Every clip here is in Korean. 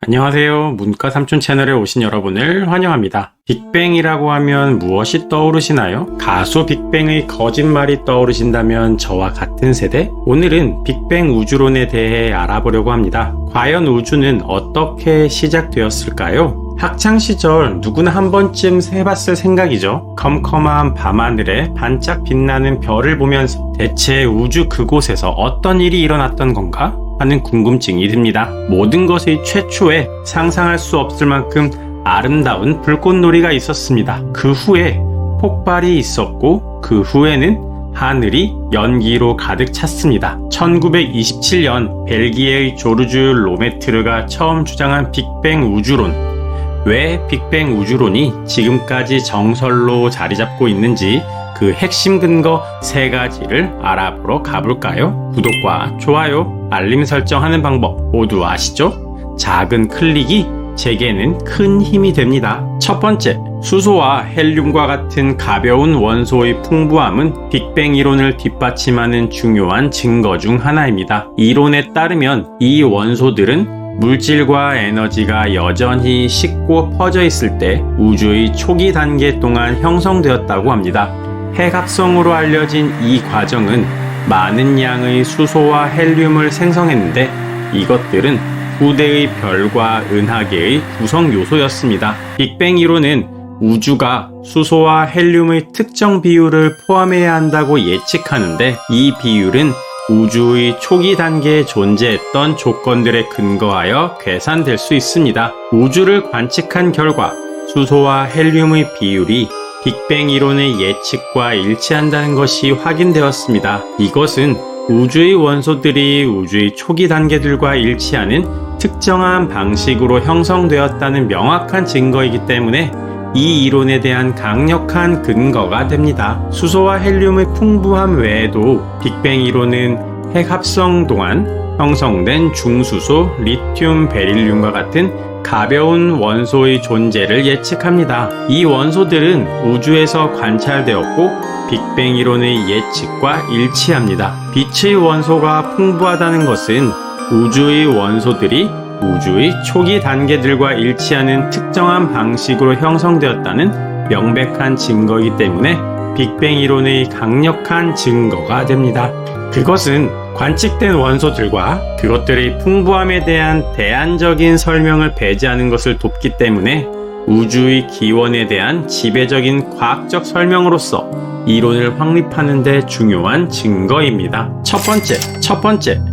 안녕하세요. 문과삼촌 채널에 오신 여러분을 환영합니다. 빅뱅이라고 하면 무엇이 떠오르시나요? 가수 빅뱅의 거짓말이 떠오르신다면 저와 같은 세대? 오늘은 빅뱅 우주론에 대해 알아보려고 합니다. 과연 우주는 어떻게 시작되었을까요? 학창시절 누구나 한 번쯤 해봤을 생각이죠. 컴컴한 밤하늘에 반짝 빛나는 별을 보면서 대체 우주 그곳에서 어떤 일이 일어났던 건가? 하는 궁금증이 듭니다. 모든 것의 최초에 상상할 수 없을 만큼 아름다운 불꽃놀이가 있었습니다. 그 후에 폭발이 있었고 그 후에는 하늘이 연기로 가득 찼습니다. 1927년 벨기에의 조르주 로메트르가 처음 주장한 빅뱅 우주론. 왜 빅뱅 우주론이 지금까지 정설로 자리 잡고 있는지 그 핵심 근거 3가지를 알아보러 가볼까요? 구독과 좋아요, 알림 설정하는 방법 모두 아시죠? 작은 클릭이 제게는 큰 힘이 됩니다. 첫 번째, 수소와 헬륨과 같은 가벼운 원소의 풍부함은 빅뱅 이론을 뒷받침하는 중요한 증거 중 하나입니다. 이론에 따르면 이 원소들은 물질과 에너지가 여전히 싣고 퍼져 있을 때 우주의 초기 단계 동안 형성되었다고 합니다. 핵합성으로 알려진 이 과정은 많은 양의 수소와 헬륨을 생성했는데 이것들은 후대의 별과 은하계의 구성 요소였습니다. 빅뱅 이론은 우주가 수소와 헬륨의 특정 비율을 포함해야 한다고 예측하는데 이 비율은 우주의 초기 단계에 존재했던 조건들에 근거하여 계산될 수 있습니다. 우주를 관측한 결과 수소와 헬륨의 비율이 빅뱅 이론의 예측과 일치한다는 것이 확인되었습니다. 이것은 우주의 원소들이 우주의 초기 단계들과 일치하는 특정한 방식으로 형성되었다는 명확한 증거이기 때문에 이 이론에 대한 강력한 근거가 됩니다. 수소와 헬륨의 풍부함 외에도 빅뱅 이론은 핵합성 동안 형성된 중수소, 리튬, 베릴륨과 같은 가벼운 원소의 존재를 예측합니다. 이 원소들은 우주에서 관찰되었고 빅뱅 이론의 예측과 일치합니다. 빛의 원소가 풍부하다는 것은 우주의 원소들이 우주의 초기 단계들과 일치하는 특정한 방식으로 형성되었다는 명백한 증거이기 때문에 빅뱅 이론의 강력한 증거가 됩니다. 그것은 관측된 원소들과 그것들의 풍부함에 대한 대안적인 설명을 배제하는 것을 돕기 때문에 우주의 기원에 대한 지배적인 과학적 설명으로서 이론을 확립하는 데 중요한 증거입니다. 첫 번째,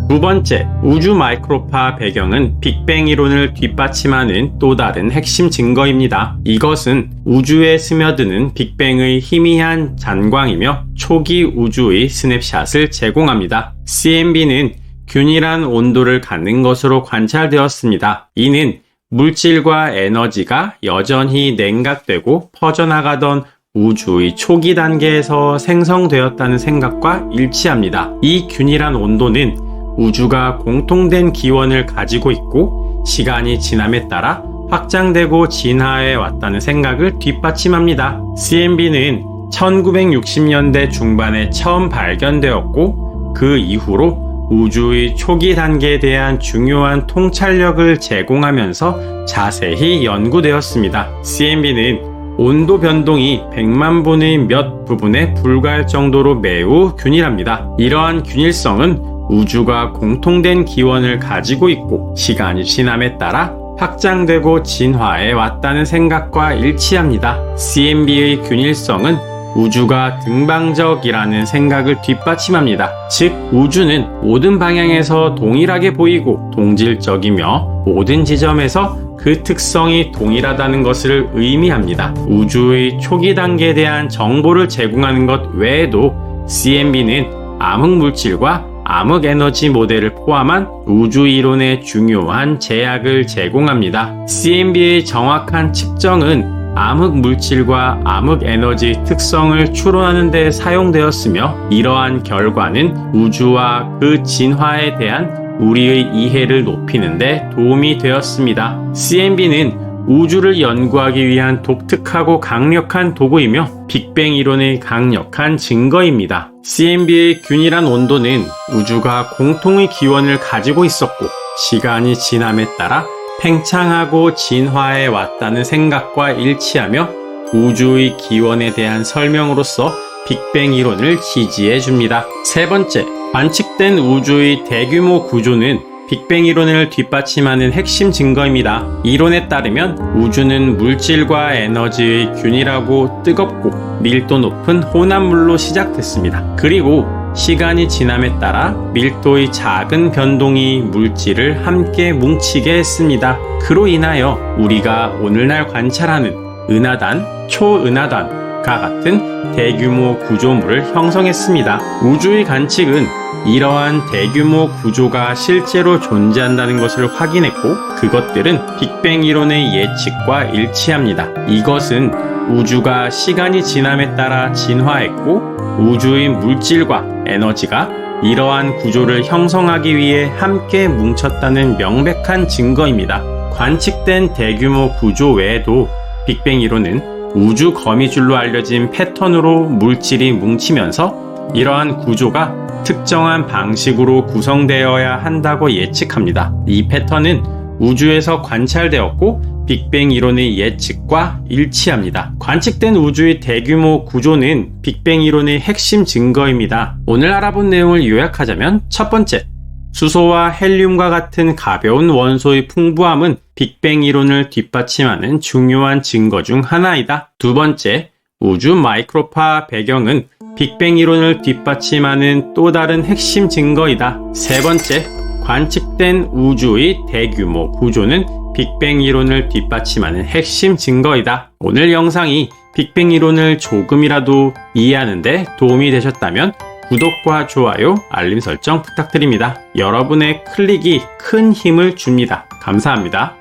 두 번째, 우주 마이크로파 배경은 빅뱅 이론을 뒷받침하는 또 다른 핵심 증거입니다. 이것은 우주에 스며드는 빅뱅의 희미한 잔광이며 초기 우주의 스냅샷을 제공합니다. CMB는 균일한 온도를 갖는 것으로 관찰되었습니다. 이는 물질과 에너지가 여전히 냉각되고 퍼져나가던 우주의 초기 단계에서 생성되었다는 생각과 일치합니다. 이 균일한 온도는 우주가 공통된 기원을 가지고 있고 시간이 지남에 따라 확장되고 진화해 왔다는 생각을 뒷받침합니다. CMB는 1960년대 중반에 처음 발견되었고 그 이후로 우주의 초기 단계에 대한 중요한 통찰력을 제공하면서 자세히 연구되었습니다. CMB는 온도 변동이 100만 분의 몇 부분에 불과할 정도로 매우 균일합니다. 이러한 균일성은 우주가 공통된 기원을 가지고 있고 시간이 지남에 따라 확장되고 진화해 왔다는 생각과 일치합니다. CMB의 균일성은 우주가 등방적이라는 생각을 뒷받침합니다. 즉, 우주는 모든 방향에서 동일하게 보이고 동질적이며 모든 지점에서 그 특성이 동일하다는 것을 의미합니다. 우주의 초기 단계에 대한 정보를 제공하는 것 외에도 CMB는 암흑물질과 암흑에너지 모델을 포함한 우주 이론의 중요한 제약을 제공합니다. CMB의 정확한 측정은 암흑물질과 암흑에너지 특성을 추론하는 데 사용되었으며 이러한 결과는 우주와 그 진화에 대한 우리의 이해를 높이는 데 도움이 되었습니다. CMB는 우주를 연구하기 위한 독특하고 강력한 도구이며 빅뱅 이론의 강력한 증거입니다. CMB의 균일한 온도는 우주가 공통의 기원을 가지고 있었고 시간이 지남에 따라 팽창하고 진화해 왔다는 생각과 일치하며 우주의 기원에 대한 설명으로서 빅뱅 이론을 지지해 줍니다. 세 번째, 관측된 우주의 대규모 구조는 빅뱅 이론을 뒷받침하는 핵심 증거입니다. 이론에 따르면 우주는 물질과 에너지의 균일하고 뜨겁고 밀도 높은 혼합물로 시작됐습니다. 그리고 시간이 지남에 따라 밀도의 작은 변동이 물질을 함께 뭉치게 했습니다. 그로 인하여 우리가 오늘날 관찰하는 은하단, 초은하단과 같은 대규모 구조물을 형성했습니다. 우주의 관측은 이러한 대규모 구조가 실제로 존재한다는 것을 확인했고, 그것들은 빅뱅 이론의 예측과 일치합니다. 이것은 우주가 시간이 지남에 따라 진화했고, 우주의 물질과 에너지가 이러한 구조를 형성하기 위해 함께 뭉쳤다는 명백한 증거입니다. 관측된 대규모 구조 외에도 빅뱅 이론은 우주 거미줄로 알려진 패턴으로 물질이 뭉치면서 이러한 구조가 특정한 방식으로 구성되어야 한다고 예측합니다. 이 패턴은 우주에서 관찰되었고 빅뱅 이론의 예측과 일치합니다. 관측된 우주의 대규모 구조는 빅뱅 이론의 핵심 증거입니다. 오늘 알아본 내용을 요약하자면, 첫 번째, 수소와 헬륨과 같은 가벼운 원소의 풍부함은 빅뱅 이론을 뒷받침하는 중요한 증거 중 하나이다. 두 번째, 우주 마이크로파 배경은 빅뱅 이론을 뒷받침하는 또 다른 핵심 증거이다. 세 번째, 관측된 우주의 대규모 구조는 빅뱅 이론을 뒷받침하는 핵심 증거이다. 오늘 영상이 빅뱅 이론을 조금이라도 이해하는 데 도움이 되셨다면 구독과 좋아요, 알림 설정 부탁드립니다. 여러분의 클릭이 큰 힘을 줍니다. 감사합니다.